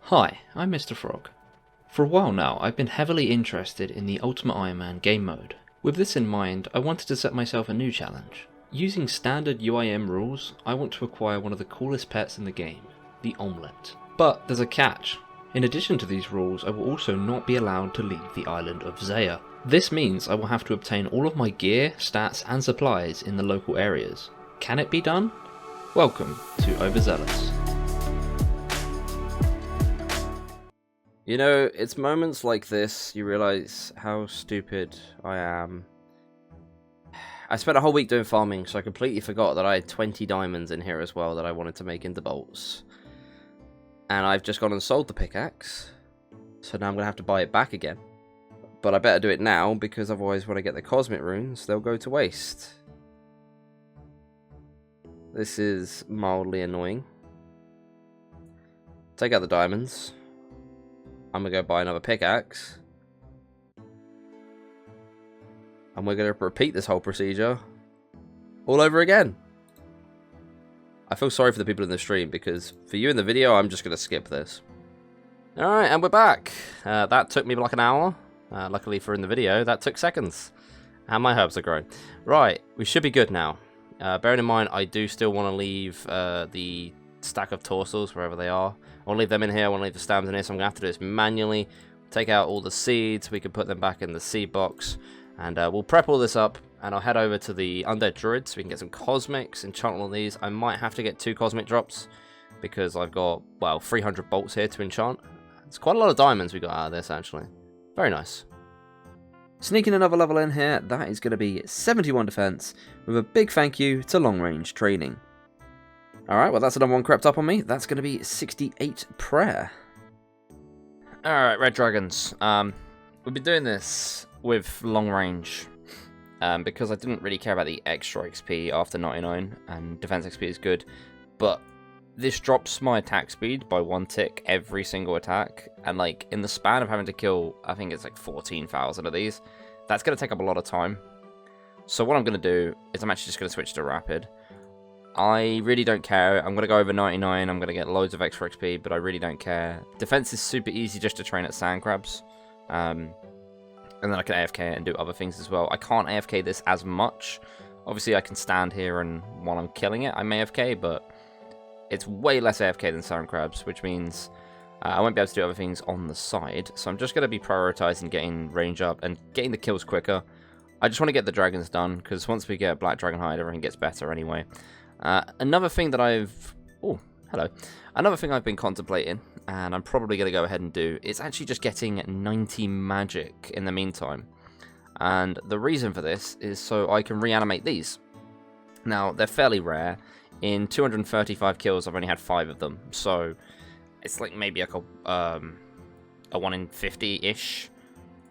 Hi, I'm Mr. Frog. For a while now, I've been heavily interested in the Ultimate Iron Man game mode. With this in mind, I wanted to set myself a new challenge. Using standard UIM rules, I want to acquire one of the coolest pets in the game, the Amulet. But there's a catch. In addition to these rules, I will also not be allowed to leave the island of Zeah. This means I will have to obtain all of my gear, stats, and supplies in the local areas. Can it be done? Welcome to Overzealous. You know, it's moments like this you realise how stupid I am. I spent a whole week doing farming, so I completely forgot that I had 20 diamonds in here as well that I wanted to make into bolts. And I've just gone and sold the pickaxe, so now I'm going to have to buy it back again. But I better do it now, because otherwise when I get the cosmic runes, they'll go to waste. This is mildly annoying. Take out the diamonds. I'm going to go buy another pickaxe. And we're going to repeat this whole procedure all over again. I feel sorry for the people in the stream, because for you in the video, I'm just going to skip this. Alright, and we're back. That took me like an hour. Luckily for in the video, that took seconds. And my herbs are growing. Right, we should be good now. Bearing in mind, I do still want to leave the stack of torsos wherever they are. I want to leave them in here, I want to leave the stems in here, so I'm going to have to do this manually. Take out all the seeds, we can put them back in the seed box. And we'll prep all this up, and I'll head over to the Undead Druid so we can get some cosmics, enchant all of these. I might have to get 2 cosmic drops, because I've got, well, 300 bolts here to enchant. It's quite a lot of diamonds we got out of this, actually. Very nice. Sneaking another level in here, that is going to be 71 defense, with a big thank you to long range training. Alright, well that's another one crept up on me. That's going to be 68 prayer. Alright, Red Dragons. We've been doing this with long range, because I didn't really care about the extra XP after 99, and defense XP is good, but this drops my attack speed by 1 tick every single attack, and like in the span of having to kill, I think it's like 14,000 of these, that's going to take up a lot of time. So what I'm going to do is I'm actually just going to switch to rapid. I really don't care. I'm going to go over 99, I'm going to get loads of extra XP, but I really don't care. Defense is super easy just to train at sand crabs. And then I can AFK it and do other things as well. I can't AFK this as much. Obviously I can stand here and while I'm killing it, I'm AFK, but it's way less AFK than sand crabs, which means I won't be able to do other things on the side. So I'm just going to be prioritizing getting range up and getting the kills quicker. I just want to get the dragons done, because once we get Black Dragonhide, everything gets better anyway. Another thing that Another thing I've been contemplating, and I'm probably going to go ahead and do, is actually just getting 90 magic in the meantime. And the reason for this is so I can reanimate these. Now, they're fairly rare. In 235 kills, I've only had 5 of them. So, it's like maybe like a 1 in 50-ish.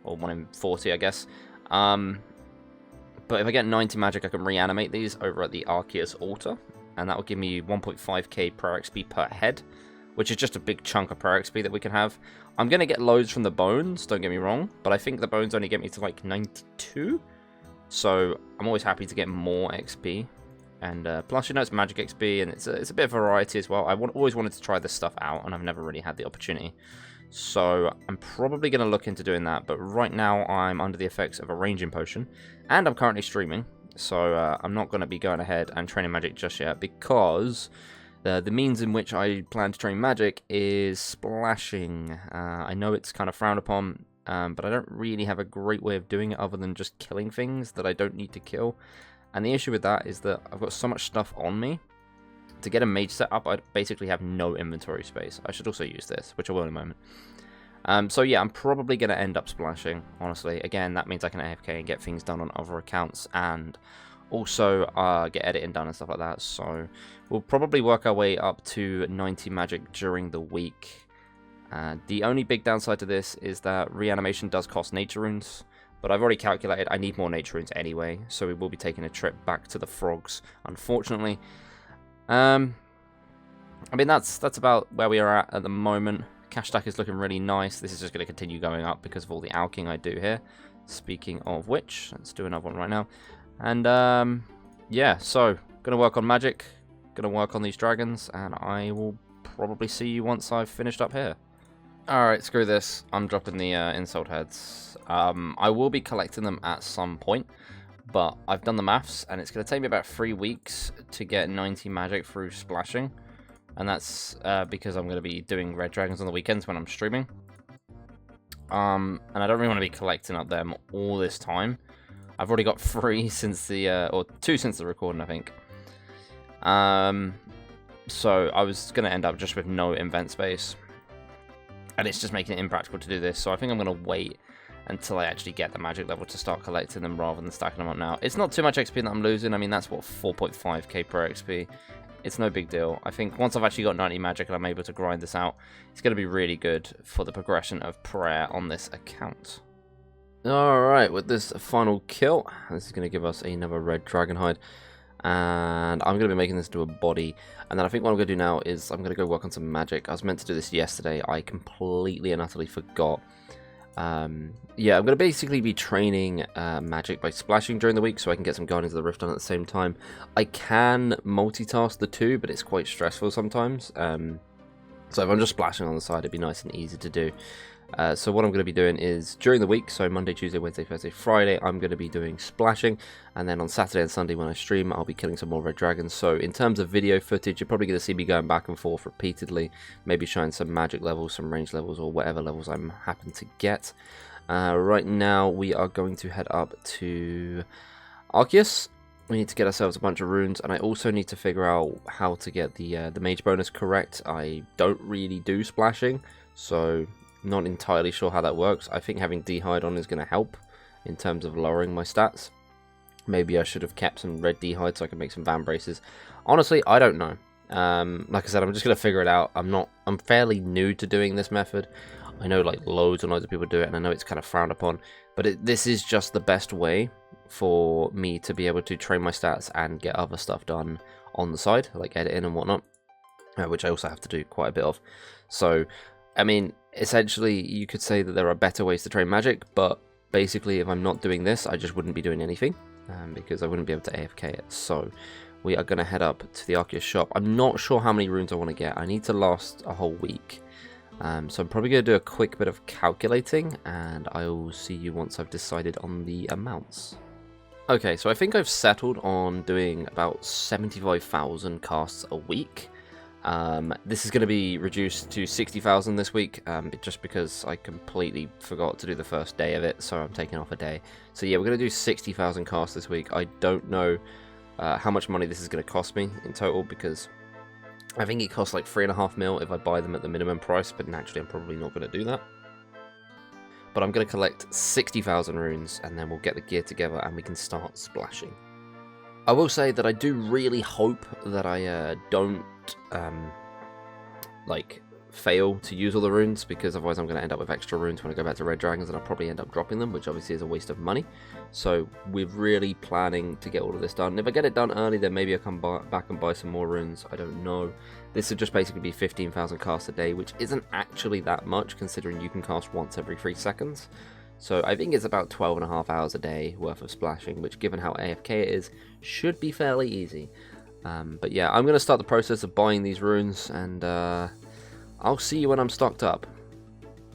Or 1 in 40, I guess. But if I get 90 magic, I can reanimate these over at the Arceus Altar. And that will give me 1.5k prayer XP per head, which is just a big chunk of prayer XP that we can have. I'm going to get loads from the bones, don't get me wrong, but I think the bones only get me to like 92. So I'm always happy to get more XP. And plus, you know, it's magic XP, and it's a bit of variety as well. I always wanted to try this stuff out, and I've never really had the opportunity. So I'm probably going to look into doing that, but right now I'm under the effects of a ranging potion, and I'm currently streaming. So I'm not going to be going ahead and training magic just yet, because the means in which I plan to train magic is splashing. I know it's kind of frowned upon, but I don't really have a great way of doing it other than just killing things that I don't need to kill. And the issue with that is that I've got so much stuff on me. To get a mage set up, I basically have no inventory space. I should also use this, which I will in a moment. So yeah, I'm probably going to end up splashing, honestly. Again, that means I can AFK and get things done on other accounts, and also get editing done and stuff like that. So we'll probably work our way up to 90 magic during the week. The only big downside to this is that reanimation does cost nature runes, but I've already calculated I need more nature runes anyway, so we will be taking a trip back to the frogs, unfortunately. I mean, that's about where we are at the moment. Cash stack is looking really nice. This is just going to continue going up because of all the alching I do here. Speaking of which, let's do another one right now. And yeah, so going to work on magic, going to work on these dragons, and I will probably see you once I've finished up here. Alright, screw this. I'm dropping the insult heads. I will be collecting them at some point, but I've done the maths, and it's going to take me about 3 weeks to get 90 magic through splashing. And that's because I'm going to be doing red dragons on the weekends when I'm streaming. And I don't really want to be collecting up them all this time. I've already got 3 since the, or 2 since the recording, I think. So I was going to end up just with no invent space. And it's just making it impractical to do this, so I think I'm going to wait until I actually get the magic level to start collecting them rather than stacking them up now. It's not too much XP that I'm losing. I mean, that's what, 4.5k per XP. It's no big deal. I think once I've actually got 90 magic and I'm able to grind this out, it's going to be really good for the progression of prayer on this account. Alright, with this final kill, this is going to give us another red Dragonhide. And I'm going to be making this do a body. And then I think what I'm going to do now is I'm going to go work on some magic. I was meant to do this yesterday. I completely and utterly forgot. Yeah, I'm going to basically be training magic by splashing during the week so I can get some Guardians of the Rift done at the same time. I can multitask the two, but it's quite stressful sometimes. So if I'm just splashing on the side, it'd be nice and easy to do. So what I'm going to be doing is during the week, so Monday, Tuesday, Wednesday, Thursday, Friday, I'm going to be doing splashing, and then on Saturday and Sunday when I stream, I'll be killing some more red dragons. So in terms of video footage, you're probably going to see me going back and forth repeatedly, maybe showing some magic levels, some range levels, or whatever levels I'm happen to get. Right now, we are going to head up to Arceus. We need to get ourselves a bunch of runes, and I also need to figure out how to get the mage bonus correct. I don't really do splashing, so not entirely sure how that works. I think having D'hide on is going to help in terms of lowering my stats. Maybe I should have kept some red D'hide so I can make some van braces. Honestly, I don't know. Like I said, I'm just going to figure it out. I'm fairly new to doing this method. I know like loads and loads of people do it, and I know it's kind of frowned upon, but this is just the best way for me to be able to train my stats and get other stuff done on the side, like editing and whatnot, which I also have to do quite a bit of. So, I mean, essentially, you could say that there are better ways to train magic, but basically, if I'm not doing this, I just wouldn't be doing anything, because I wouldn't be able to AFK it. So, we are going to head up to the Arceus shop. I'm not sure how many runes I want to get. I need to last a whole week. So I'm probably going to do a quick bit of calculating, and I will see you once I've decided on the amounts. Okay, so I think I've settled on doing about 75,000 casts a week. This is going to be reduced to 60,000 this week, just because I completely forgot to do the first day of it, so I'm taking off a day. So yeah, we're going to do 60,000 casts this week. I don't know how much money this is going to cost me in total, because I think it costs like 3.5 mil if I buy them at the minimum price, but naturally I'm probably not going to do that. But I'm going to collect 60,000 runes, and then we'll get the gear together and we can start splashing. I will say that I do really hope that I don't like fail to use all the runes, because otherwise I'm going to end up with extra runes when I go back to red dragons, and I'll probably end up dropping them, which obviously is a waste of money. So we're really planning to get all of this done. If I get it done early, then maybe I'll come back and buy some more runes. I don't know. This would just basically be 15,000 casts a day, which isn't actually that much considering you can cast once every 3 seconds. So I think it's about 12.5 hours a day worth of splashing, which given how AFK it is, should be fairly easy. But yeah, I'm going to start the process of buying these runes, and I'll see you when I'm stocked up.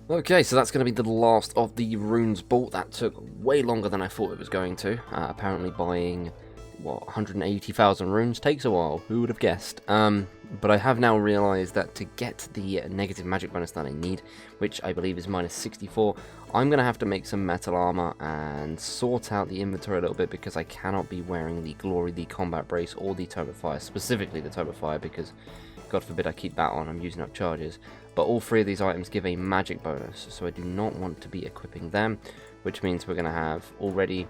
Okay, so that's going to be the last of the runes bought. That took way longer than I thought it was going to. Apparently buying, what, 180,000 runes takes a while. Who would have guessed? But I have now realised that to get the negative magic bonus that I need, which I believe is minus 64, I'm going to have to make some metal armour and sort out the inventory a little bit, because I cannot be wearing the Glory, the Combat Brace, or the Tome of Fire, specifically the Tome of Fire, because God forbid I keep that on, I'm using up charges. But all 3 of these items give a magic bonus, so I do not want to be equipping them, which means we're going to have already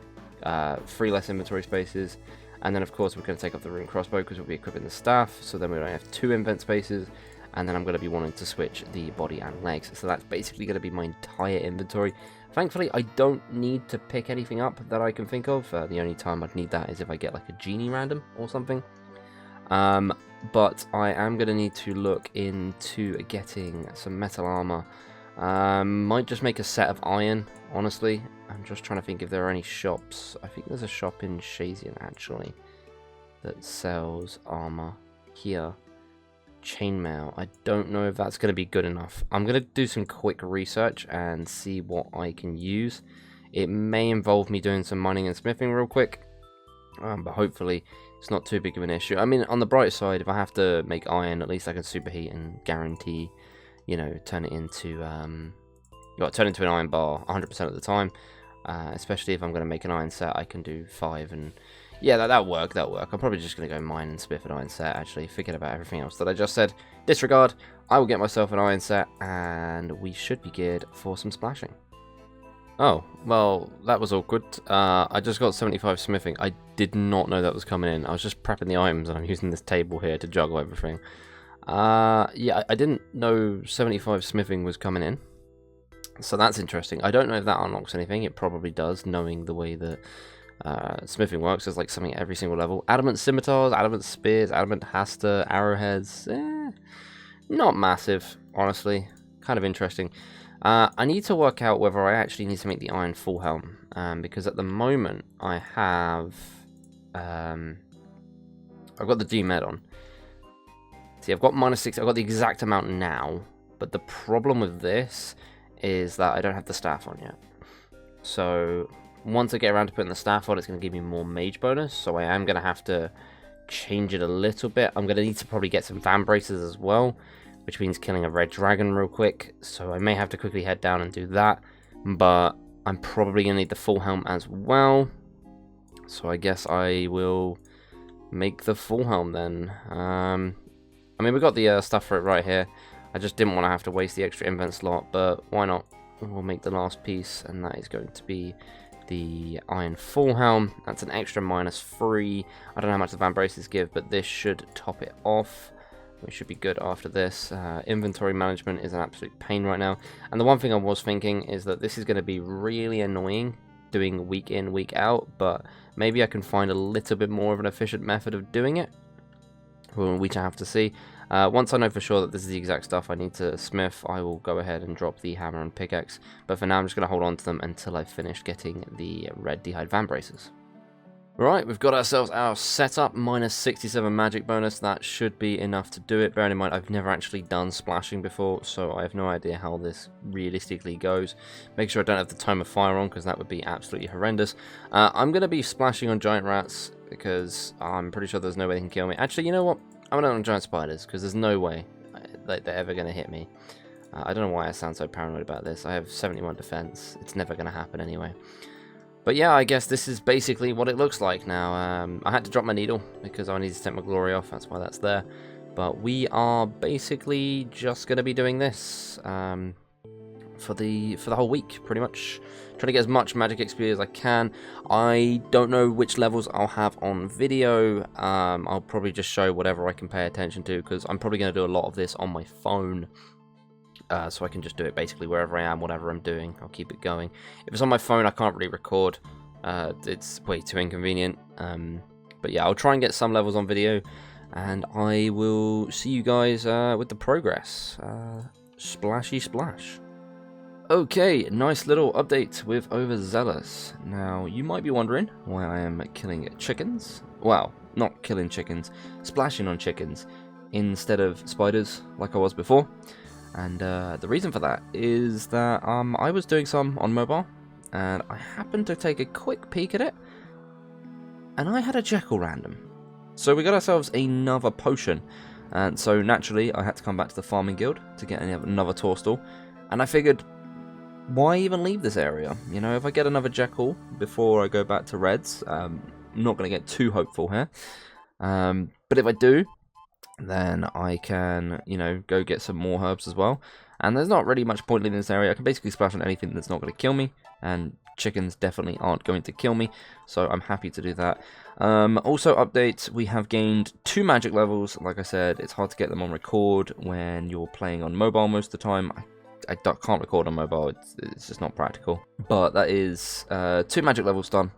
3 less inventory spaces. And then, of course, we're going to take off the Rune Crossbow because we'll be equipping the staff. So then we only have 2 invent spaces. And then I'm going to be wanting to switch the body and legs. So that's basically going to be my entire inventory. Thankfully, I don't need to pick anything up that I can think of. The only time I'd need that is if I get like a genie random or something. But I am going to need to look into getting some metal armor. Might just make a set of iron, honestly. I'm just trying to think if there are any shops. I think there's a shop in Shazian, actually, that sells armor here. chainmail. I don't know if that's going to be good enough. I'm going to do some quick research and see what I can use. It may involve me doing some mining and smithing real quick, but hopefully it's not too big of an issue. I mean, on the bright side, if I have to make iron, at least I can superheat and guarantee, you know, turn it into an iron bar 100% of the time. Especially if I'm going to make an iron set, I can do 5, and yeah, that'll work. I'm probably just going to go mine and smith an iron set, actually. Forget about everything else that I just said. Disregard. I will get myself an iron set, and we should be geared for some splashing. Oh, well, that was awkward. I just got 75 smithing. I did not know that was coming in. I was just prepping the items, and I'm using this table here to juggle everything. Yeah, I didn't know 75 smithing was coming in. So that's interesting. I don't know if that unlocks anything. It probably does, knowing the way that smithing works. There's like something at every single level. Adamant scimitars, adamant spears, adamant hasta, arrowheads. Not massive, honestly. Kind of interesting. I need to work out whether I actually need to make the iron full helm. Because at the moment, I have... I've got the G-Med on. See, I've got -6. I've got the exact amount now. But the problem with this is that I don't have the staff on yet. So once I get around to putting the staff on, it's going to give me more mage bonus, so I am going to have to change it a little bit. I'm going to need to probably get some van braces as well, which means killing a red dragon real quick, so I may have to quickly head down and do that, but I'm probably going to need the full helm as well, so I guess I will make the full helm then. I mean, we've got the stuff for it right here. I just didn't want to have to waste the extra invent slot, but why not? We'll make the last piece, and that is going to be the iron full helm. That's an extra -3. I don't know how much the van braces give, but this should top it off. We should be good after this. Inventory management is an absolute pain right now. And the one thing I was thinking is that this is going to be really annoying doing week in, week out, but maybe I can find a little bit more of an efficient method of doing it, which I have to see. Once I know for sure that this is the exact stuff I need to smith, I will go ahead and drop the hammer and pickaxe. But for now, I'm just going to hold on to them until I finish getting the red d'hide van braces. Right, we've got ourselves our setup, -67 magic bonus. That should be enough to do it. Bearing in mind, I've never actually done splashing before, so I have no idea how this realistically goes. Make sure I don't have the Tome of Fire on, because that would be absolutely horrendous. I'm going to be splashing on giant rats, because I'm pretty sure there's no way they can kill me. Actually, you know what? I'm going to on giant spiders, because there's no way that they're ever going to hit me. I don't know why I sound so paranoid about this. I have 71 defense. It's never going to happen anyway. But yeah, I guess this is basically what it looks like now. I had to drop my needle because I needed to take my glory off. That's why that's there. But we are basically just going to be doing this for the whole week, pretty much. Trying to get as much magic XP as I can. I don't know which levels I'll have on video. I'll probably just show whatever I can pay attention to, because I'm probably going to do a lot of this on my phone. So I can just do it basically wherever I am, whatever I'm doing. I'll keep it going. If it's on my phone, I can't really record. It's way too inconvenient. But yeah, I'll try and get some levels on video, and I will see you guys with the progress. Splashy splash. Okay, nice little update with Overzealous. Now, you might be wondering why I am killing chickens. Well, not killing chickens, splashing on chickens instead of spiders like I was before. And the reason for that is that I was doing some on mobile, and I happened to take a quick peek at it, and I had a Jekyll random. So we got ourselves another potion, and so naturally I had to come back to the farming guild to get another Torstall, and I figured, why even leave this area? You know, if I get another Jekyll before I go back to Reds, I'm not going to get too hopeful here, but if I do, then I can, you know, go get some more herbs as well. And there's not really much point in this area. I can basically splash on anything that's not going to kill me, and chickens definitely aren't going to kill me, so I'm happy to do that. Also, update, we have gained 2 magic levels. Like I said, it's hard to get them on record when you're playing on mobile most of the time. I can't record on mobile, it's just not practical. But that is 2 magic levels done.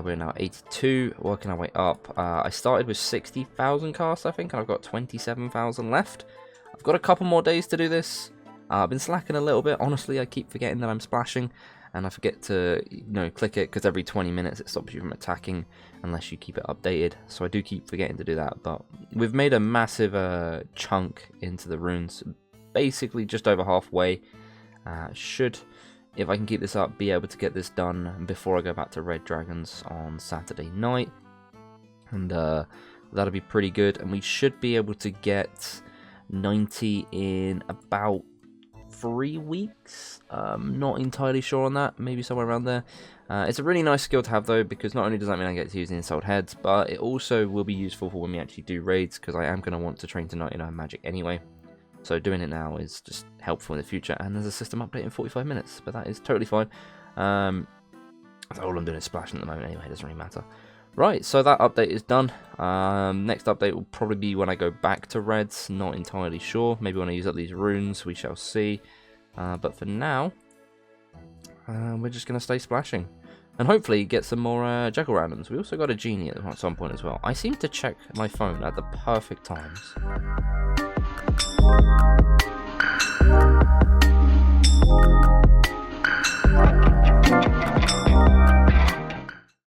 We're now 82, working our way up. I started with 60,000 casts, I think, and I've got 27,000 left. I've got a couple more days to do this. I've been slacking a little bit. Honestly, I keep forgetting that I'm splashing, and I forget to click it because every 20 minutes it stops you from attacking unless you keep it updated. So I do keep forgetting to do that, but we've made a massive chunk into the runes, basically just over halfway. Should, if I can keep this up, be able to get this done before I go back to Red Dragons on Saturday night, and that'll be pretty good. And we should be able to get 90 in about 3 weeks. Not entirely sure on that, maybe somewhere around there. It's a really nice skill to have though, because not only does that mean I get to use the Insult Heads, but it also will be useful for when we actually do raids, because I am going to want to train to 99 magic anyway. So doing it now is just helpful in the future, and there's a system update in 45 minutes, but that is totally fine. All I'm doing is splashing at the moment anyway, it doesn't really matter. Right, so that update is done. Next update will probably be when I go back to Reds, not entirely sure. Maybe when I use up these runes, we shall see. But for now, we're just going to stay splashing. And hopefully get some more Juggle randoms. We also got a Genie at some point as well. I seem to check my phone at the perfect times.